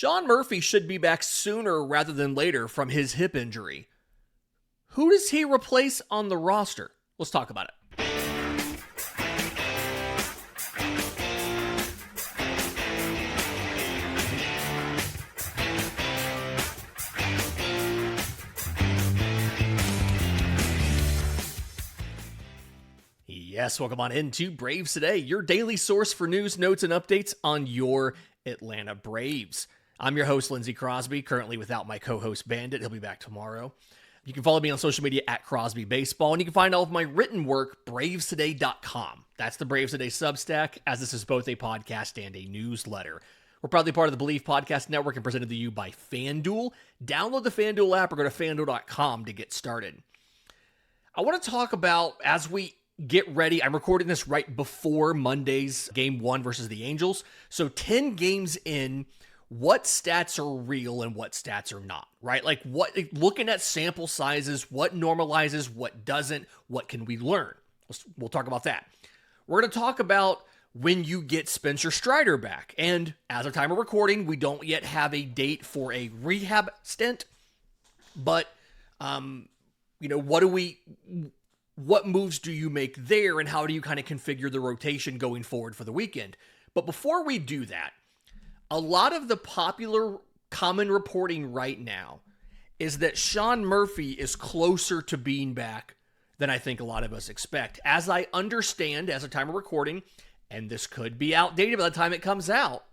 Sean Murphy should be back sooner rather than later from his hip injury. Who does he replace on the roster? Let's talk about it. Yes, welcome on into Braves Today, your daily source for news, notes, and updates on your Atlanta Braves. I'm your host, Lindsay Crosby, currently without my co-host Bandit. He'll be back tomorrow. You can follow me on social media at Crosby Baseball, and you can find all of my written work, bravestoday.com. That's the Braves Today Substack, as this is both a podcast and a newsletter. We're proudly part of the Believe Podcast Network and presented to you by FanDuel. Download the FanDuel app or go to FanDuel.com to get started. I want to talk about, as we get ready, I'm recording this right before Monday's Game 1 versus the Angels. So 10 games in, what stats are real and what stats are not, right? Like looking at sample sizes, what normalizes, what doesn't, what can we learn? We'll talk about that. We're going to talk about when you get Spencer Strider back. And as of time of recording, we don't yet have a date for a rehab stint. But, what moves do you make there, and how do you kind of configure the rotation going forward for the weekend? But before we do that, a lot of the popular common reporting right now is that Sean Murphy is closer to being back than I think a lot of us expect. As I understand, as of time of recording, and this could be outdated by the time it comes out,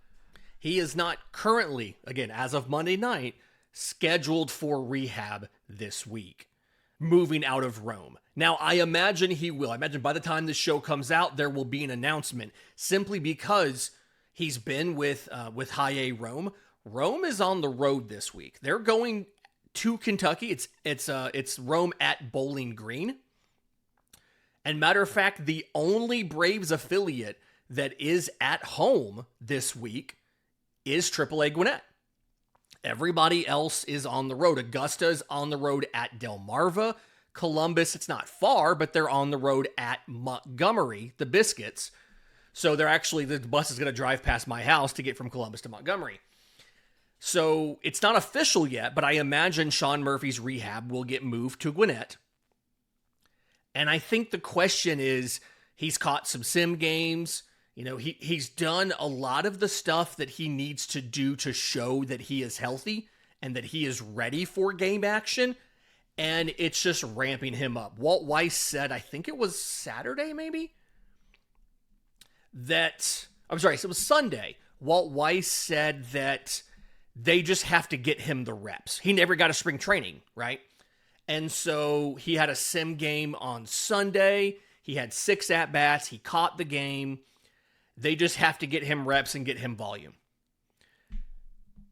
he is not currently, again, as of Monday night, scheduled for rehab this week, moving out of Rome. Now, I imagine he will. I imagine by the time this show comes out, there will be an announcement, simply because he's been with High A Rome. Rome is on the road this week. They're going to Kentucky. It's Rome at Bowling Green. And matter of fact, the only Braves affiliate that is at home this week is AAA Gwinnett. Everybody else is on the road. Augusta is on the road at Delmarva. Columbus, it's not far, but they're on the road at Montgomery, the Biscuits. So the bus is going to drive past my house to get from Columbus to Montgomery. So it's not official yet, but I imagine Sean Murphy's rehab will get moved to Gwinnett. And I think the question is, he's caught some sim games. He's done a lot of the stuff that he needs to do to show that he is healthy and that he is ready for game action. And it's just ramping him up. Walt Weiss said, I think it was Saturday maybe? It was Sunday. Walt Weiss said that they just have to get him the reps. He never got a spring training, right? And so he had a sim game on Sunday. He had 6 at-bats. He caught the game. They just have to get him reps and get him volume.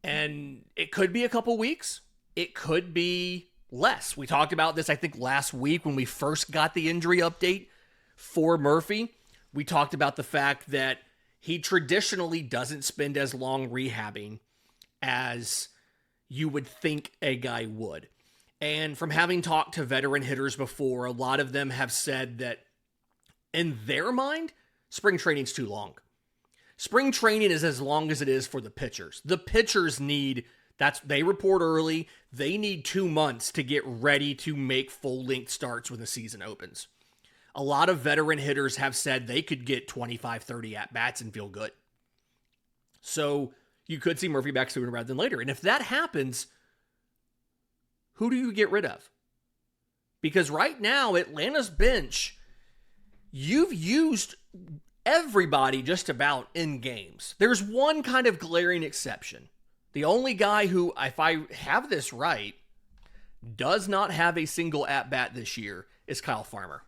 And it could be a couple weeks. It could be less. We talked about this, I think, last week when we first got the injury update for Murphy. We talked about the fact that he traditionally doesn't spend as long rehabbing as you would think a guy would. And from having talked to veteran hitters before, a lot of them have said that in their mind, spring training's too long. Spring training is as long as it is for the pitchers. The pitchers they report early. They need 2 months to get ready to make full-length starts when the season opens. A lot of veteran hitters have said they could get 25, 30 at-bats and feel good. So you could see Murphy back sooner rather than later. And if that happens, who do you get rid of? Because right now, Atlanta's bench, you've used everybody just about in games. There's one kind of glaring exception. The only guy who, if I have this right, does not have a single at-bat this year is Kyle Farmer.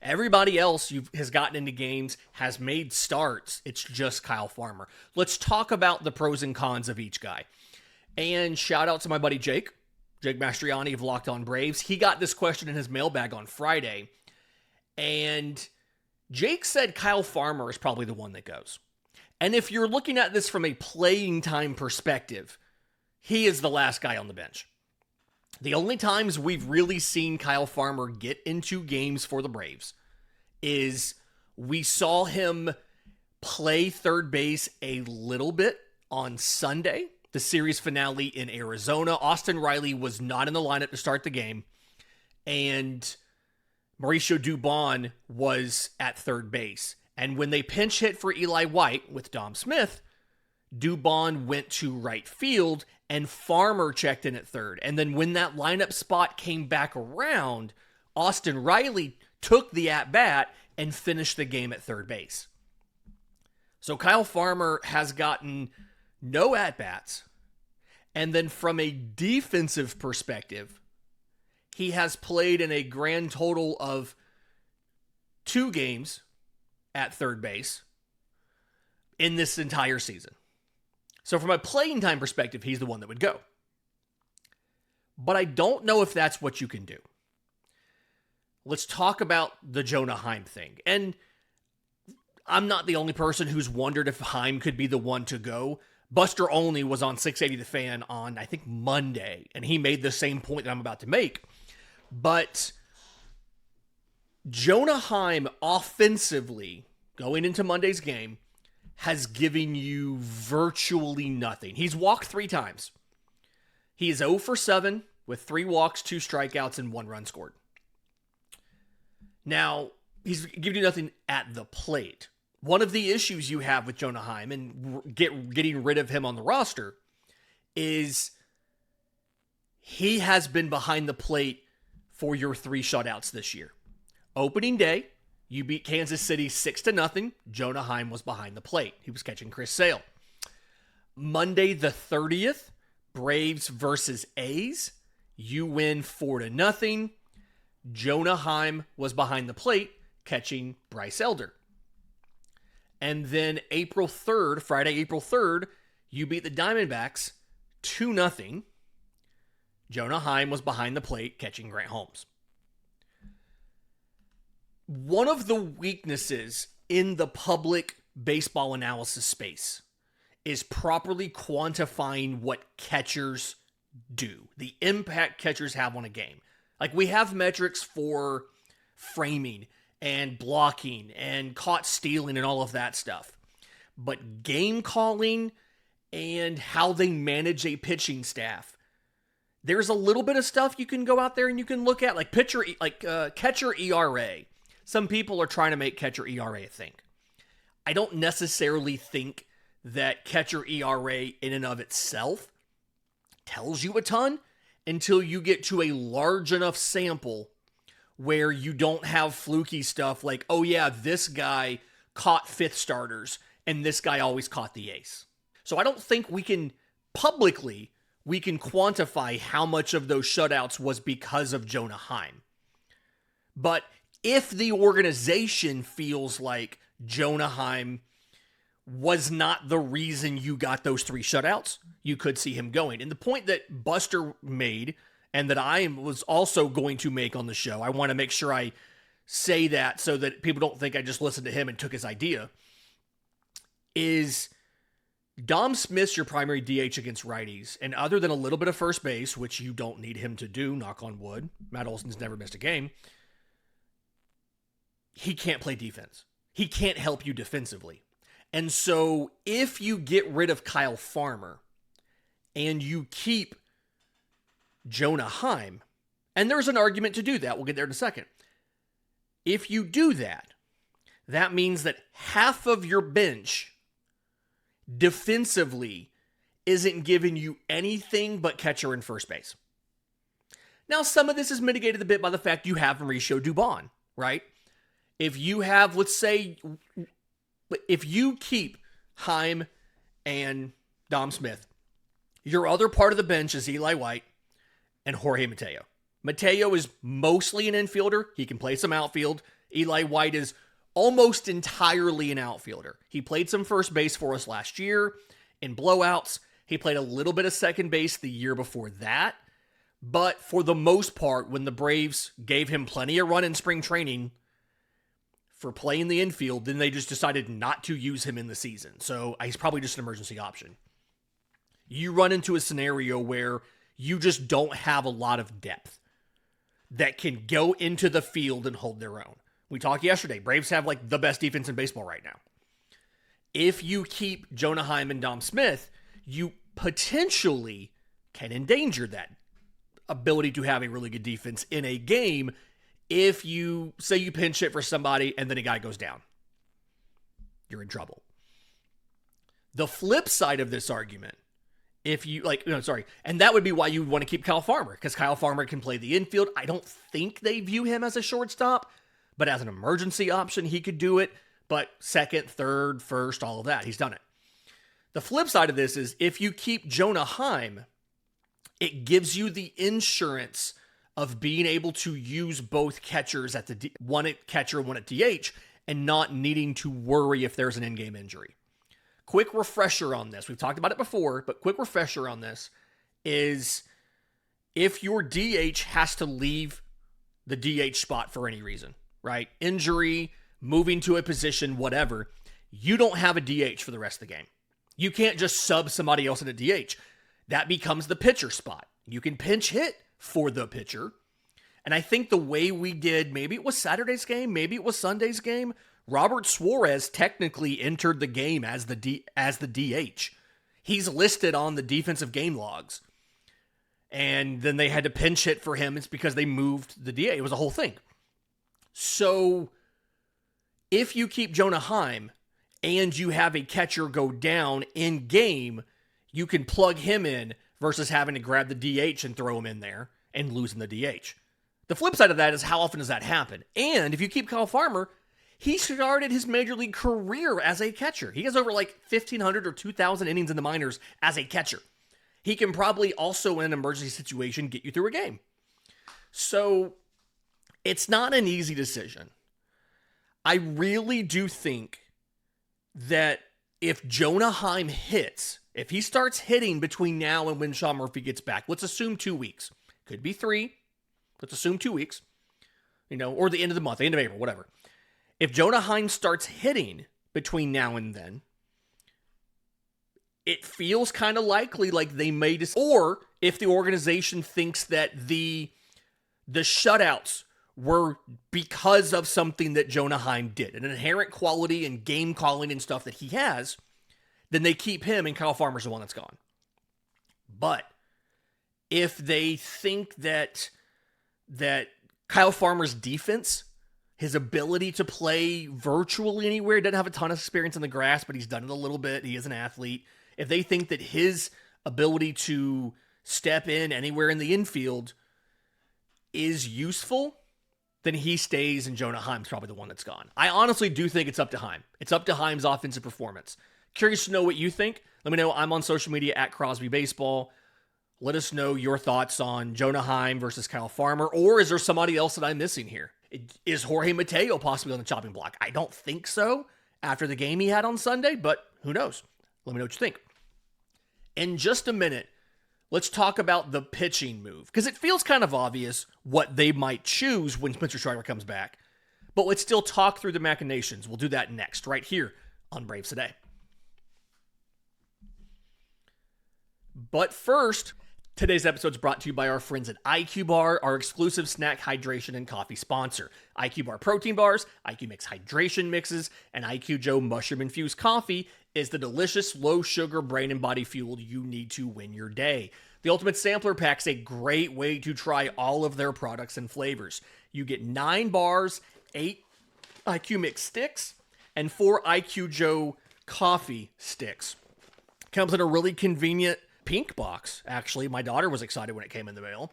Everybody else has gotten into games, has made starts. It's just Kyle Farmer. Let's talk about the pros and cons of each guy. And shout out to my buddy Jake Mastriani of Locked On Braves. He got this question in his mailbag on Friday. And Jake said Kyle Farmer is probably the one that goes. And if you're looking at this from a playing time perspective, he is the last guy on the bench. The only times we've really seen Kyle Farmer get into games for the Braves is we saw him play third base a little bit on Sunday. the series finale in Arizona. Austin Riley was not in the lineup to start the game, and Mauricio Dubon was at third base. And when they pinch hit for Eli White with Dom Smith, Dubon went to right field and Farmer checked in at third. And then when that lineup spot came back around, Austin Riley took the at-bat and finished the game at third base. So Kyle Farmer has gotten no at-bats. And then from a defensive perspective, he has played in a grand total of 2 games at third base in this entire season. So from a playing time perspective, he's the one that would go. But I don't know if that's what you can do. Let's talk about the Jonah Heim thing. And I'm not the only person who's wondered if Heim could be the one to go. Buster Olney was on 680 The Fan on, I think, Monday, and he made the same point that I'm about to make. But Jonah Heim offensively, going into Monday's game, has given you virtually nothing. He's walked 3 times. He is 0 for 7 with 3 walks, 2 strikeouts, and 1 run scored. Now, he's giving you nothing at the plate. One of the issues you have with Jonah Heim and getting rid of him on the roster is he has been behind the plate for your 3 shutouts this year. Opening day, you beat Kansas City 6-0. Jonah Heim was behind the plate. He was catching Chris Sale. Monday the 30th, Braves versus A's. You win 4-0. Jonah Heim was behind the plate catching Bryce Elder. And then Friday, April 3rd, you beat the Diamondbacks 2-0. Jonah Heim was behind the plate catching Grant Holmes. One of the weaknesses in the public baseball analysis space is properly quantifying what catchers do, the impact catchers have on a game. Like, we have metrics for framing and blocking and caught stealing and all of that stuff. But game calling and how they manage a pitching staff, there's a little bit of stuff you can go out there and you can look at, like catcher ERA. Some people are trying to make catcher ERA a thing. I don't necessarily think that catcher ERA in and of itself tells you a ton until you get to a large enough sample where you don't have fluky stuff like, oh yeah, this guy caught 5th starters and this guy always caught the ace. So I don't think we can quantify how much of those shutouts was because of Jonah Heim. But if the organization feels like Jonah Heim was not the reason you got those 3 shutouts, you could see him going. And the point that Buster made, and that I was also going to make on the show, I want to make sure I say that so that people don't think I just listened to him and took his idea, is Dom Smith's your primary DH against righties, and other than a little bit of first base, which you don't need him to do, knock on wood, Matt Olson's never missed a game, he can't play defense. He can't help you defensively. And so if you get rid of Kyle Farmer and you keep Jonah Heim, and there's an argument to do that, we'll get there in a second. If you do that, that means that half of your bench defensively isn't giving you anything but catcher and first base. Now, some of this is mitigated a bit by the fact you have Mauricio Dubon, right? If you have, let's say, if you keep Heim and Dom Smith, your other part of the bench is Eli White and Jorge Mateo. Mateo is mostly an infielder. He can play some outfield. Eli White is almost entirely an outfielder. He played some first base for us last year in blowouts. He played a little bit of second base the year before that. But for the most part, when the Braves gave him plenty of run in spring training for playing the infield, then they just decided not to use him in the season. So he's probably just an emergency option. You run into a scenario where you just don't have a lot of depth that can go into the field and hold their own. We talked yesterday. Braves have like the best defense in baseball right now. If you keep Jonah Heim and Dom Smith, you potentially can endanger that ability to have a really good defense in a game if you say you pinch hit for somebody and then a guy goes down. You're in trouble. The flip side of this argument, and that would be why you would want to keep Kyle Farmer, because Kyle Farmer can play the infield. I don't think they view him as a shortstop, but as an emergency option, he could do it. But second, third, first, all of that, he's done it. The flip side of this is if you keep Jonah Heim, it gives you the insurance of being able to use both catchers at one at catcher, one at DH, and not needing to worry if there's an in-game injury. Quick refresher on this. We've talked about it before, but quick refresher on this is if your DH has to leave the DH spot for any reason, right? Injury, moving to a position, whatever, you don't have a DH for the rest of the game. You can't just sub somebody else in a DH. That becomes the pitcher spot. You can pinch hit for the pitcher. And I think the way we did, maybe it was Saturday's game, maybe it was Sunday's game, Robert Suárez technically entered the game as the DH. He's listed on the defensive game logs. And then they had to pinch hit for him. It's because they moved the DH. It was a whole thing. So if you keep Jonah Heim and you have a catcher go down in game, you can plug him in versus having to grab the DH and throw him in there and losing the DH. The flip side of that is how often does that happen? And if you keep Kyle Farmer, he started his major league career as a catcher. He has over 1,500 or 2,000 innings in the minors as a catcher. He can probably also, in an emergency situation, get you through a game. So it's not an easy decision. I really do think that if Jonah Heim hits, if he starts hitting between now and when Sean Murphy gets back, let's assume 2 weeks. Could be 3. Let's assume 2 weeks. Or the end of the month, the end of April, whatever. If Jonah Heim starts hitting between now and then, it feels kind of likely like they may or if the organization thinks that the shutouts were because of something that Jonah Heim did, an inherent quality and game calling and stuff that he has, then they keep him and Kyle Farmer's the one that's gone. But if they think that Kyle Farmer's defense, his ability to play virtually anywhere, doesn't have a ton of experience in the grass, but he's done it a little bit, he is an athlete. If they think that his ability to step in anywhere in the infield is useful, then he stays and Jonah Heim's probably the one that's gone. I honestly do think it's up to Heim. It's up to Heim's offensive performance. Curious to know what you think. Let me know. I'm on social media at Crosby Baseball. Let us know your thoughts on Jonah Heim versus Kyle Farmer, or is there somebody else that I'm missing here? Is Jorge Mateo possibly on the chopping block? I don't think so after the game he had on Sunday, but who knows? Let me know what you think. In just a minute, let's talk about the pitching move, because it feels kind of obvious what they might choose when Spencer Strider comes back. But let's still talk through the machinations. We'll do that next, right here on Braves Today. But first, today's episode is brought to you by our friends at IQ Bar, our exclusive snack, hydration, and coffee sponsor. IQ Bar protein bars, IQ Mix hydration mixes, and IQ Joe mushroom-infused coffee is the delicious, low-sugar brain and body fuel you need to win your day. The Ultimate Sampler Pack is a great way to try all of their products and flavors. You get 9 bars, 8 IQ Mix sticks, and 4 IQ Joe coffee sticks. Comes in a really convenient pink box, actually. My daughter was excited when it came in the mail.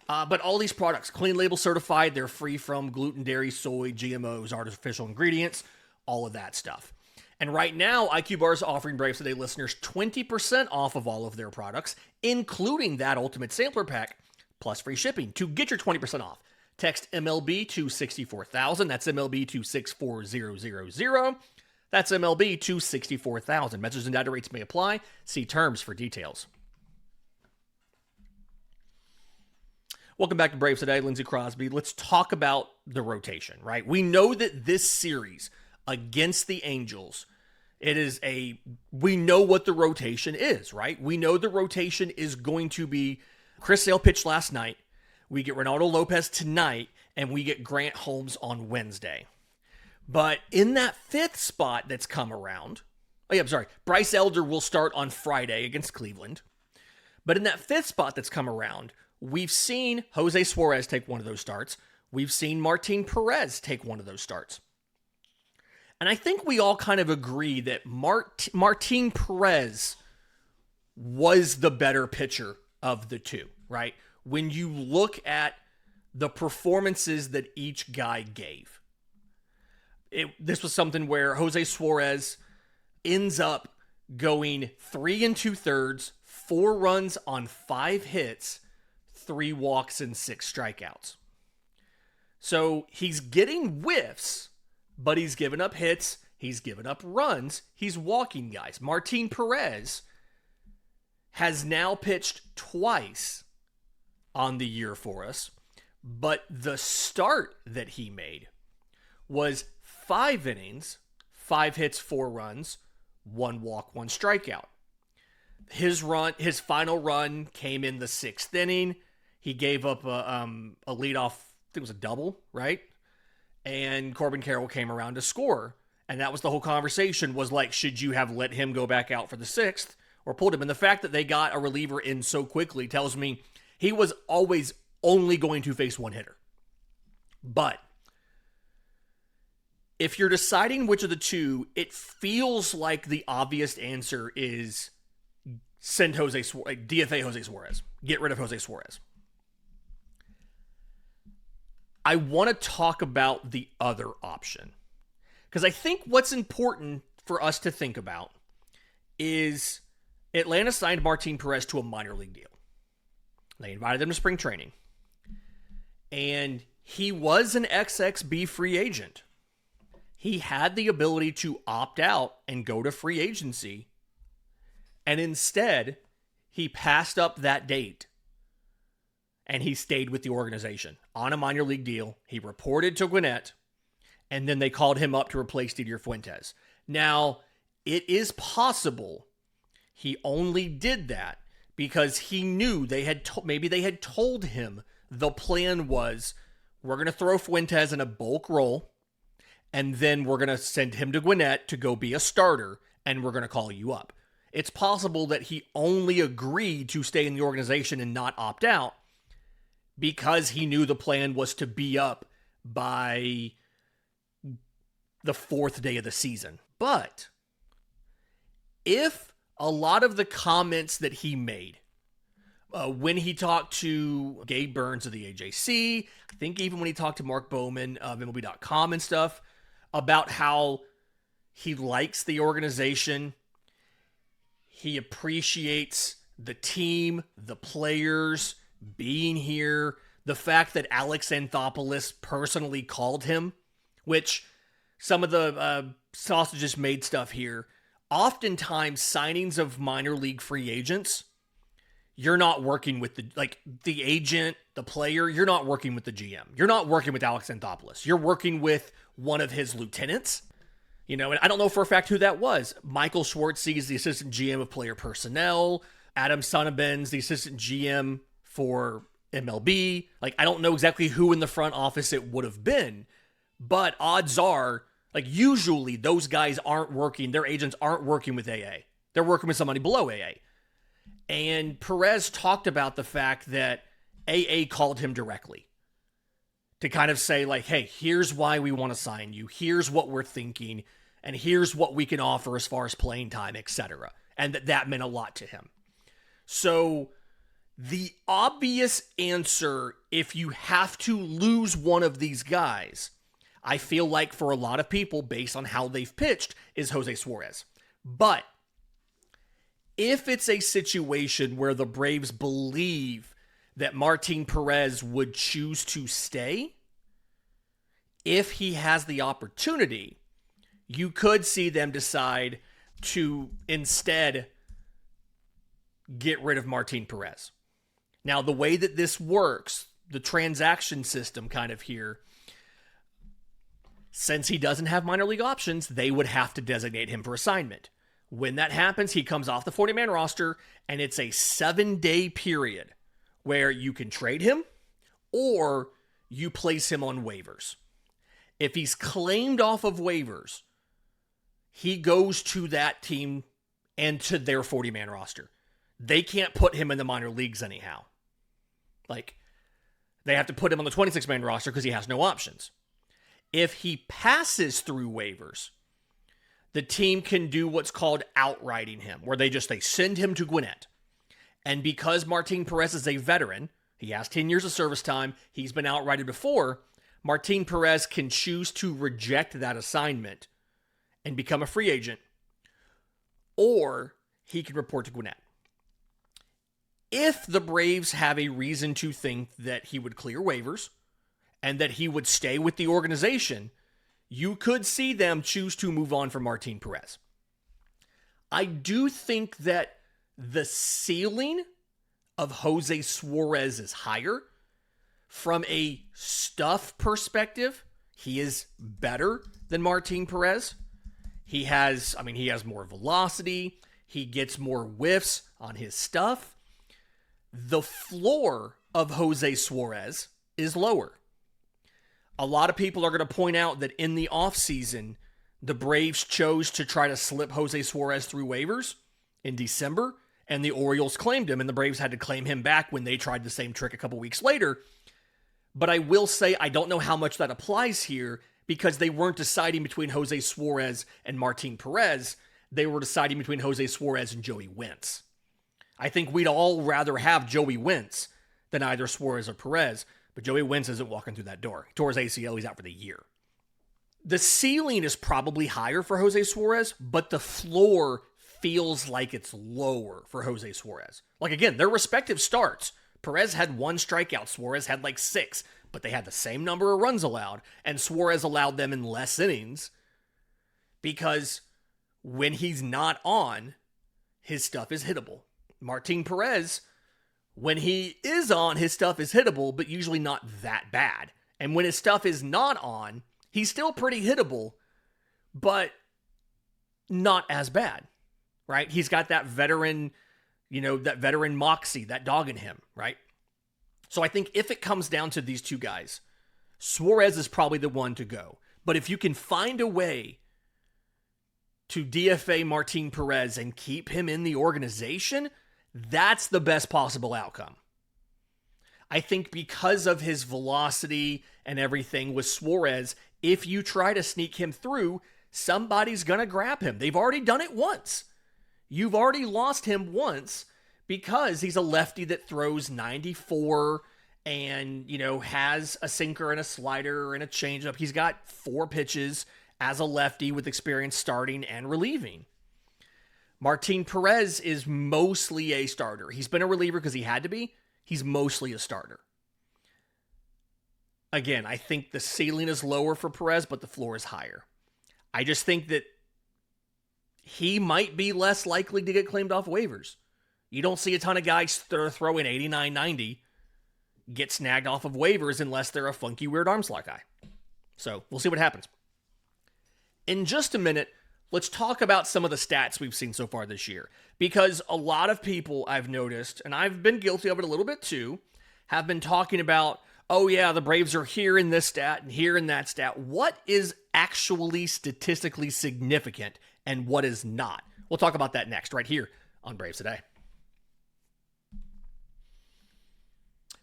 But all these products, clean label certified, they're free from gluten, dairy, soy, GMOs, artificial ingredients, all of that stuff. And right now, IQ Bar is offering Braves Today listeners 20% off of all of their products, including that Ultimate Sampler Pack, plus free shipping. To get your 20% off, text MLB to 64000. That's MLB to 64000. That's MLB to 64000. Messages and data rates may apply. See terms for details. Welcome back to Braves Today. Lindsay Crosby. Let's talk about the rotation, right? We know that this series against the Angels, we know what the rotation is, right? We know the rotation is going to be Chris Sale pitched last night. We get Reynaldo López tonight, and we get Grant Holmes on Wednesday. But in that 5th spot that's come around, Oh, yeah, I'm sorry. Bryce Elder will start on Friday against Cleveland. But in that fifth spot that's come around, we've seen José Suárez take one of those starts. We've seen Martín Pérez take one of those starts. And I think we all kind of agree that Martín Pérez was the better pitcher of the two, right? When you look at the performances that each guy gave. This was something where José Suárez ends up going 3 2/3, 4 runs on 5 hits, 3 walks and 6 strikeouts. So he's getting whiffs, but he's giving up hits, he's giving up runs, he's walking guys. Martín Pérez has now pitched twice on the year for us, but the start that he made was 5 innings, 5 hits, 4 runs, 1 walk, 1 strikeout. His final run came in the 6th inning. He gave up a leadoff, I think it was a double, right? And Corbin Carroll came around to score. And that was the whole conversation, was like, should you have let him go back out for the 6th or pulled him? And the fact that they got a reliever in so quickly tells me he was always only going to face one hitter. But if you're deciding which of the two, it feels like the obvious answer is send DFA José Suárez. Get rid of José Suárez. I want to talk about the other option, because I think what's important for us to think about is Atlanta signed Martín Pérez to a minor league deal. They invited him to spring training. And he was an XXB free agent. He had the ability to opt out and go to free agency. And instead, he passed up that date. And he stayed with the organization on a minor league deal. He reported to Gwinnett, and then they called him up to replace Didier Fuentes. Now, it is possible he only did that because he knew maybe they had told him the plan was, we're going to throw Fuentes in a bulk role, and then we're going to send him to Gwinnett to go be a starter, and we're going to call you up. It's possible that he only agreed to stay in the organization and not opt out because he knew the plan was to be up by the 4th day of the season. But if a lot of the comments that he made when he talked to Gabe Burns of the AJC, I think even when he talked to Mark Bowman of MLB.com and stuff, about how he likes the organization, he appreciates the team, the players, being here, the fact that Alex Anthopoulos personally called him, which some of the sausages made stuff here. Oftentimes, signings of minor league free agents, you're not working with the agent, the player, you're not working with the GM. You're not working with Alex Anthopoulos. You're working with one of his lieutenants. And I don't know for a fact who that was. Michael Schwartzy is the assistant GM of player personnel. Adam Sonnabend's the assistant GM for MLB. I don't know exactly who in the front office it would have been, but odds are, usually those guys aren't working, their agents aren't working with AA. They're working with somebody below AA. And Perez talked about the fact that AA called him directly to kind of say, hey, here's why we want to sign you. Here's what we're thinking. And here's what we can offer as far as playing time, etc. And that meant a lot to him. So the obvious answer, if you have to lose one of these guys, I feel like for a lot of people, based on how they've pitched, is José Suárez. But if it's a situation where the Braves believe that Martín Pérez would choose to stay, if he has the opportunity, you could see them decide to instead get rid of Martín Pérez. Now, the way that this works, the transaction system kind of here, since he doesn't have minor league options, they would have to designate him for assignment. When that happens, he comes off the 40-man roster, and it's a 7-day period where you can trade him or you place him on waivers. If he's claimed off of waivers, he goes to that team and to their 40-man roster. They can't put him in the minor leagues anyhow. Like, they have to put him on the 26-man roster because he has no options. If he passes through waivers, the team can do what's called outrighting him, where they send him to Gwinnett. And because Martín Pérez is a veteran, he has 10 years of service time, he's been outrighted before, Martín Pérez can choose to reject that assignment and become a free agent, or he can report to Gwinnett. If the Braves have a reason to think that he would clear waivers and that he would stay with the organization, you could see them choose to move on from Martín Pérez. I do think that the ceiling of José Suárez is higher. From a stuff perspective, he is better than Martín Pérez. He has more velocity. He gets more whiffs on his stuff. The floor of José Suárez is lower. A lot of people are going to point out that in the offseason, the Braves chose to try to slip José Suárez through waivers in December, and the Orioles claimed him, and the Braves had to claim him back when they tried the same trick a couple weeks later. But I will say I don't know how much that applies here because they weren't deciding between José Suárez and Martín Pérez. They were deciding between José Suárez and Joey Wentz. I think we'd all rather have Joey Wentz than either Suárez or Pérez, but Joey Wentz isn't walking through that door. He tore his ACL, he's out for the year. The ceiling is probably higher for José Suárez, but the floor feels like it's lower for José Suárez. Like, again, their respective starts. Pérez had 1 strikeout, Suárez had 6, but they had the same number of runs allowed, and Suárez allowed them in less innings because when he's not on, his stuff is hittable. Martín Pérez, when he is on, his stuff is hittable, but usually not that bad. And when his stuff is not on, he's still pretty hittable, but not as bad, right? He's got that veteran, that veteran moxie, that dog in him, right? So I think if it comes down to these two guys, Suárez is probably the one to go. But if you can find a way to DFA Martín Pérez and keep him in the organization, that's the best possible outcome. I think because of his velocity and everything with Suárez, if you try to sneak him through, somebody's going to grab him. They've already done it once. You've already lost him once because he's a lefty that throws 94 and, has a sinker and a slider and a changeup. He's got 4 pitches as a lefty with experience starting and relieving. Martín Pérez is mostly a starter. He's been a reliever because he had to be. He's mostly a starter. Again, I think the ceiling is lower for Pérez, but the floor is higher. I just think that he might be less likely to get claimed off waivers. You don't see a ton of guys that are throwing 89, 90 get snagged off of waivers unless they're a funky, weird arm slot guy. So we'll see what happens. In just a minute, let's talk about some of the stats we've seen so far this year. Because a lot of people I've noticed, and I've been guilty of it a little bit too, have been talking about, oh yeah, the Braves are here in this stat and here in that stat. What is actually statistically significant and what is not? We'll talk about that next, right here on Braves Today.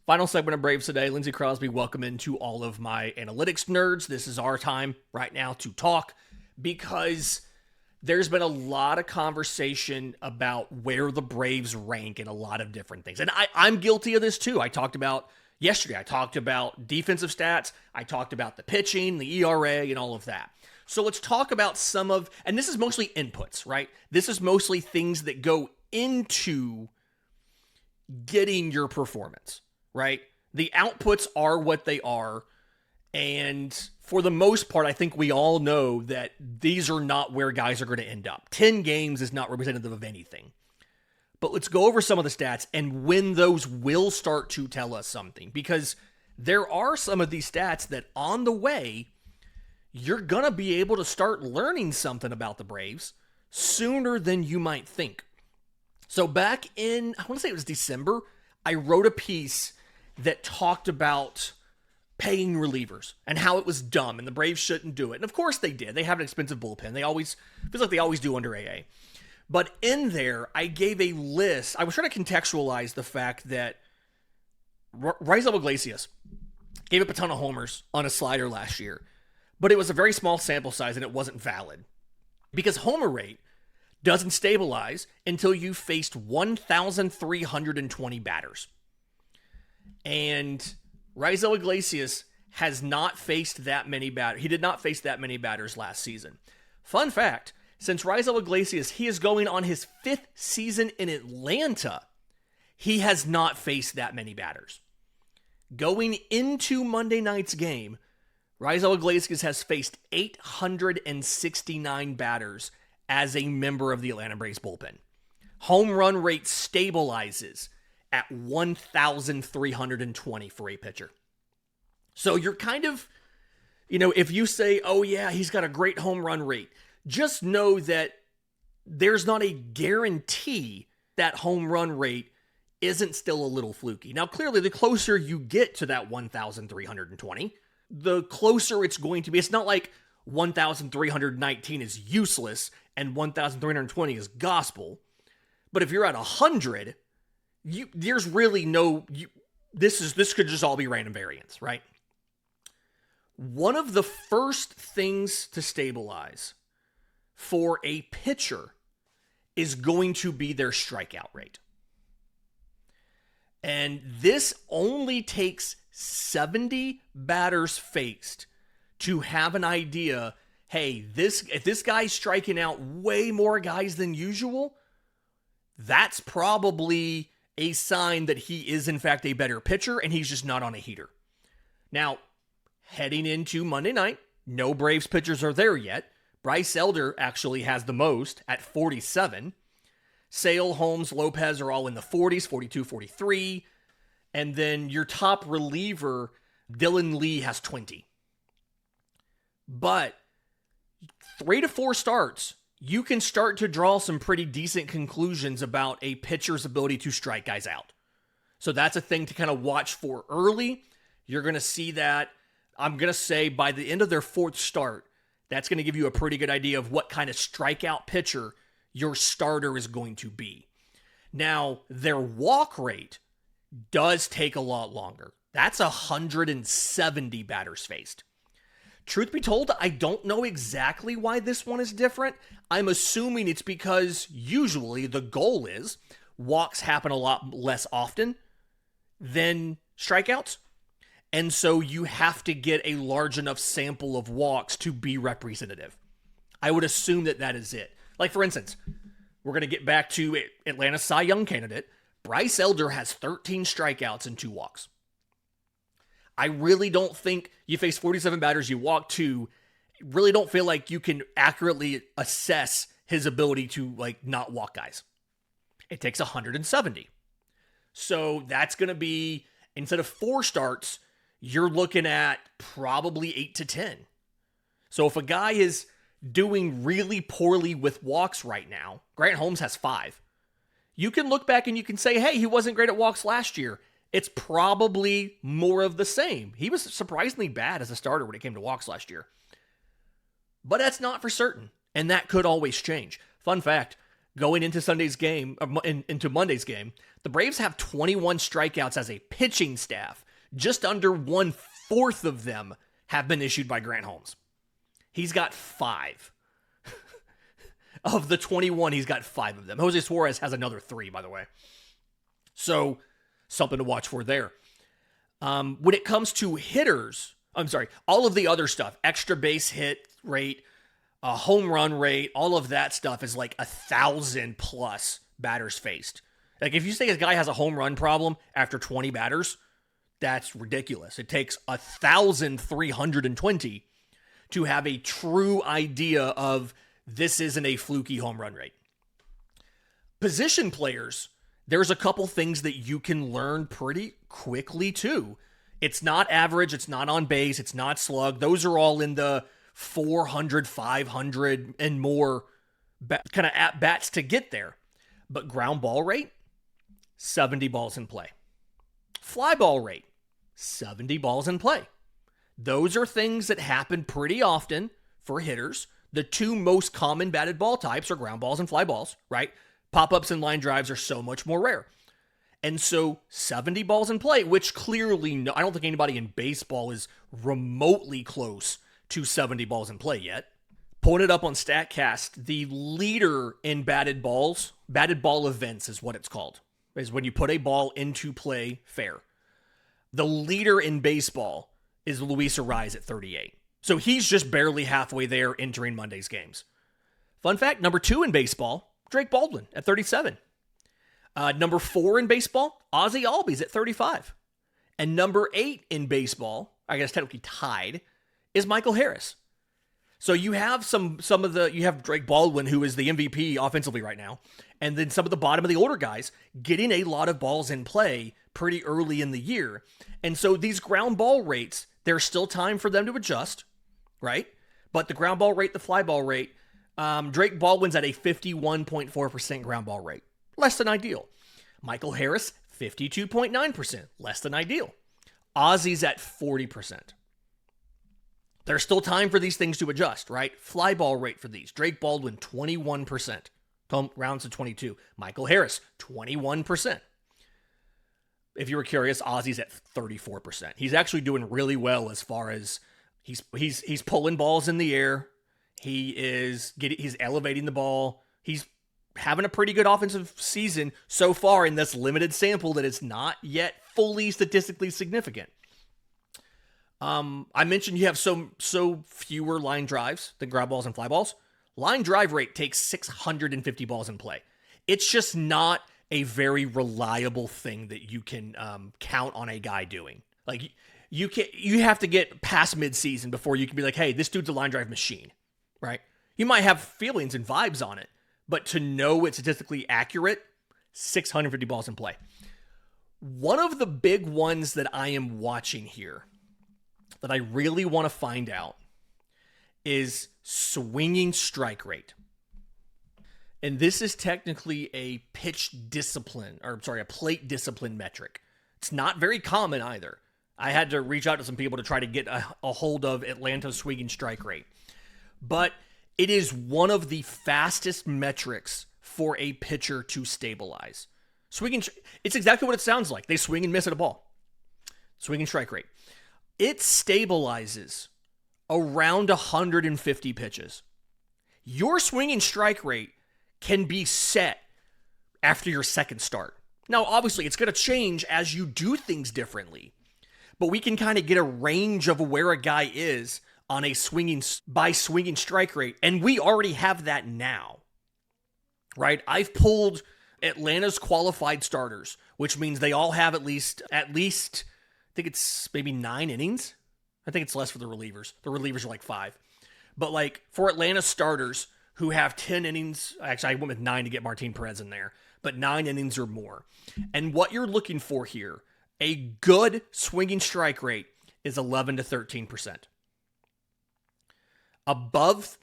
Final segment of Braves Today. Lindsay Crosby, welcome into all of my analytics nerds. This is our time right now to talk because there's been a lot of conversation about where the Braves rank in a lot of different things. And I'm guilty of this too. I talked about defensive stats. I talked about the pitching, the ERA, and all of that. So let's talk about some of, and this is mostly inputs, right? This is mostly things that go into getting your performance, right? The outputs are what they are. And for the most part, I think we all know that these are not where guys are going to end up. 10 games is not representative of anything. But let's go over some of the stats and when those will start to tell us something. Because there are some of these stats that on the way, you're going to be able to start learning something about the Braves sooner than you might think. So back in, I want to say it was December, I wrote a piece that talked about paying relievers and how it was dumb and the Braves shouldn't do it. And of course they did. They have an expensive bullpen. Feels like they always do under AA. But in there, I gave a list. I was trying to contextualize the fact that Reynaldo Iglesias gave up a ton of homers on a slider last year, but it was a very small sample size and it wasn't valid because homer rate doesn't stabilize until you faced 1,320 batters. And Reynaldo Iglesias has not faced that many batters. He did not face that many batters last season. Fun fact, since Reynaldo Iglesias, he is going on his 5th season in Atlanta. He has not faced that many batters. Going into Monday night's game, Reynaldo Iglesias has faced 869 batters as a member of the Atlanta Braves bullpen. Home run rate stabilizes at 1,320 for a pitcher. So you're kind of, if you say, oh yeah, he's got a great home run rate, just know that there's not a guarantee that home run rate isn't still a little fluky. Now, clearly, the closer you get to that 1,320, the closer it's going to be. It's not like 1,319 is useless and 1,320 is gospel. But if you're at 100, there's really no, this could just all be random variance, right? One of the first things to stabilize for a pitcher is going to be their strikeout rate. And this only takes 70 batters faced to have an idea, hey, if this guy's striking out way more guys than usual, that's probably a sign that he is in fact a better pitcher and he's just not on a heater. Now, heading into Monday night, no Braves pitchers are there yet. Bryce Elder actually has the most at 47. Sale, Holmes, López are all in the 40s, 42, 43. And then your top reliever, Dylan Lee, has 20. But 3 to 4 starts, you can start to draw some pretty decent conclusions about a pitcher's ability to strike guys out. So that's a thing to kind of watch for early. You're going to see that, I'm going to say, by the end of their 4th start, that's going to give you a pretty good idea of what kind of strikeout pitcher your starter is going to be. Now, their walk rate does take a lot longer. That's 170 batters faced. Truth be told, I don't know exactly why this one is different. I'm assuming it's because usually the goal is walks happen a lot less often than strikeouts. And so you have to get a large enough sample of walks to be representative. I would assume that is it. Like, for instance, we're going to get back to Atlanta's Cy Young candidate. Bryce Elder has 13 strikeouts and 2 walks. I really don't think you face 47 batters, you walk 2. Really don't feel like you can accurately assess his ability to, not walk guys. It takes 170. So that's going to be, instead of 4 starts, you're looking at probably 8 to 10. So if a guy is doing really poorly with walks right now, Grant Holmes has 5. You can look back and you can say, hey, he wasn't great at walks last year. It's probably more of the same. He was surprisingly bad as a starter when it came to walks last year. But that's not for certain, and that could always change. Fun fact, going into Monday's game, the Braves have 21 strikeouts as a pitching staff. Just under 1/4 of them have been issued by Grant Holmes. He's got 5. Of the 21, he's got 5 of them. José Suárez has another 3, by the way. So, something to watch for there. When it comes to hitters, all of the other stuff, extra base hit rate, home run rate, all of that stuff is like 1,000 plus batters faced. Like, if you say a guy has a home run problem after 20 batters, that's ridiculous. It takes 1,320 to have a true idea of this isn't a fluky home run rate. Position players, there's a couple things that you can learn pretty quickly too. It's not average, it's not on base, it's not slug. Those are all in the 400, 500 and more kind of at-bats to get there. But ground ball rate, 70 balls in play. Fly ball rate, 70 balls in play. Those are things that happen pretty often for hitters. The two most common batted ball types are ground balls and fly balls, right? Pop-ups and line drives are so much more rare. And so 70 balls in play, which clearly, I don't think anybody in baseball is remotely close to 70 balls in play yet. Pulling it up on StatCast, the leader in batted ball events is what it's called, is when you put a ball into play fair. The leader in baseball is Luis Arraez at 38. So he's just barely halfway there entering Monday's games. Fun fact, number 2 in baseball, Drake Baldwin at 37. Number 4 in baseball, Ozzie Albies at 35. And number 8 in baseball, I guess technically tied, is Michael Harris. So you have you have Drake Baldwin, who is the MVP offensively right now, and then some of the bottom of the order guys getting a lot of balls in play pretty early in the year. And so these ground ball rates, there's still time for them to adjust, right? But the ground ball rate, the fly ball rate, Drake Baldwin's at a 51.4% ground ball rate. Less than ideal. Michael Harris, 52.9%. Less than ideal. Ozzie's at 40%. There's still time for these things to adjust, right? Fly ball rate for these. Drake Baldwin, 21%. Rounds to 22. Michael Harris, 21%. If you were curious, Ozzie's at 34%. He's actually doing really well as far as he's pulling balls in the air. He's elevating the ball. He's having a pretty good offensive season so far in this limited sample that is not yet fully statistically significant. I mentioned you have so fewer line drives than ground balls and fly balls. Line drive rate takes 650 balls in play. It's just not a very reliable thing that you can count on a guy doing. Like you have to get past midseason before you can be like, hey, this dude's a line drive machine, right? You might have feelings and vibes on it, but to know it's statistically accurate, 650 balls in play. One of the big ones that I am watching here that I really want to find out is swinging strike rate. And this is technically a plate discipline metric. It's not very common either. I had to reach out to some people to try to get a hold of Atlanta's swinging strike rate. But it is one of the fastest metrics for a pitcher to stabilize. It's exactly what it sounds like. They swing and miss at a ball. Swinging strike rate. It stabilizes around 150 pitches. Your swinging strike rate can be set after your second start. Now, obviously, it's going to change as you do things differently, but we can kind of get a range of where a guy is on a swinging strike rate, and we already have that now, right? I've pulled Atlanta's qualified starters, which means they all have at least I think it's maybe 9 innings. I think it's less for the relievers. The relievers are like 5. But like for Atlanta starters who have 10 innings, actually I went with 9 to get Martín Pérez in there, but 9 innings or more. And what you're looking for here, a good swinging strike rate is 11 to 13%. Above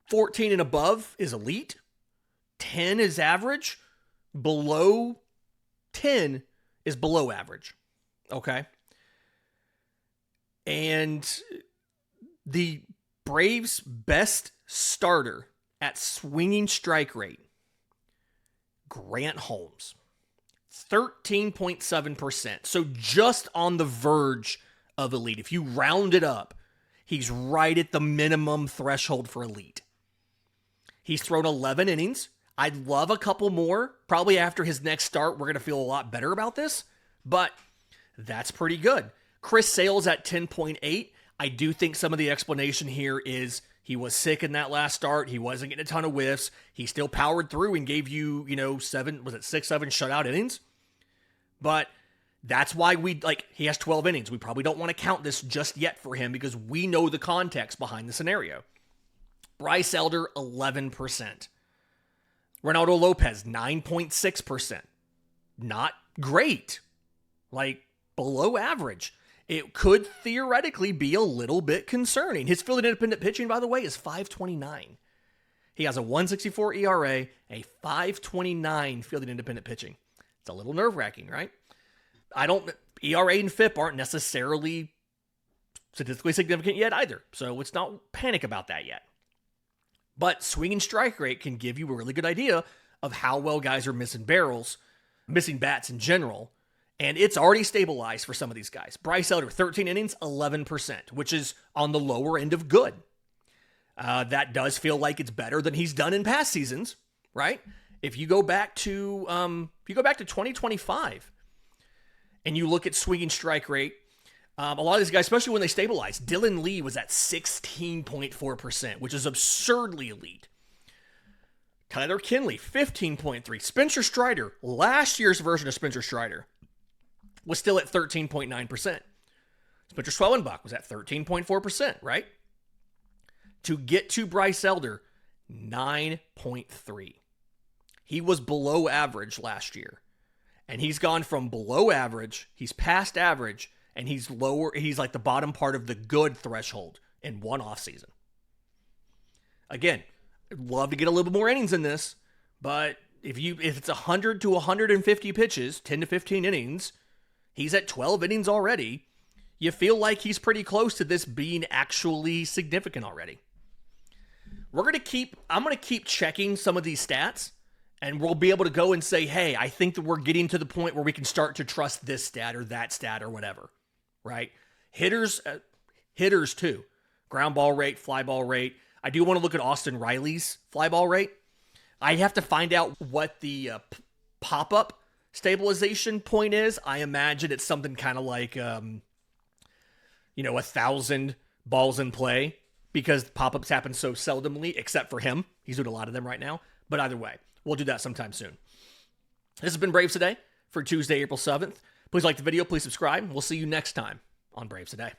14 and above is elite. 10 is average. Below 10 is below average. Okay? And the Braves' best starter at swinging strike rate, Grant Holmes, 13.7%. So just on the verge of elite. If you round it up, he's right at the minimum threshold for elite. He's thrown 11 innings. I'd love a couple more. Probably after his next start, we're going to feel a lot better about this. But that's pretty good. Chris Sale's at 10.8. I do think some of the explanation here is he was sick in that last start. He wasn't getting a ton of whiffs. He still powered through and gave you, 7 shutout innings? But that's why he has 12 innings. We probably don't want to count this just yet for him because we know the context behind the scenario. Bryce Elder, 11%. Reynaldo López, 9.6%. Not great. Below average. It could theoretically be a little bit concerning. His fielded independent pitching, by the way, is 5.29. He has a 1.64 ERA, a 5.29 fielded independent pitching. It's a little nerve-wracking, right? ERA and FIP aren't necessarily statistically significant yet either. So let's not panic about that yet. But swinging strike rate can give you a really good idea of how well guys are missing barrels, missing bats in general. And it's already stabilized for some of these guys. Bryce Elder, 13 innings, 11%, which is on the lower end of good. That does feel like it's better than he's done in past seasons, right? If you go back to 2025 and you look at swinging strike rate, a lot of these guys, especially when they stabilize, Dylan Lee was at 16.4%, which is absurdly elite. Tyler Kinley, 15.3. Spencer Strider, last year's version of Spencer Strider, was still at 13.9%. Spencer Schwellenbach was at 13.4%, right? To get to Bryce Elder, 9.3. He was below average last year. And he's gone from below average, he's past average, and he's like the bottom part of the good threshold in one offseason. Again, I'd love to get a little bit more innings in this, but if it's 100 to 150 pitches, 10 to 15 innings, he's at 12 innings already. You feel like he's pretty close to this being actually significant already. I'm going to keep checking some of these stats, and we'll be able to go and say, hey, I think that we're getting to the point where we can start to trust this stat or that stat or whatever, right? Hitters too. Ground ball rate, fly ball rate. I do want to look at Austin Riley's fly ball rate. I have to find out what the pop-up stabilization point is. I imagine it's something kind of like, 1,000 balls in play, because pop-ups happen so seldomly, except for him. He's doing a lot of them right now. But either way, we'll do that sometime soon. This has been Braves Today for Tuesday, April 7th. Please like the video. Please subscribe. We'll see you next time on Braves Today.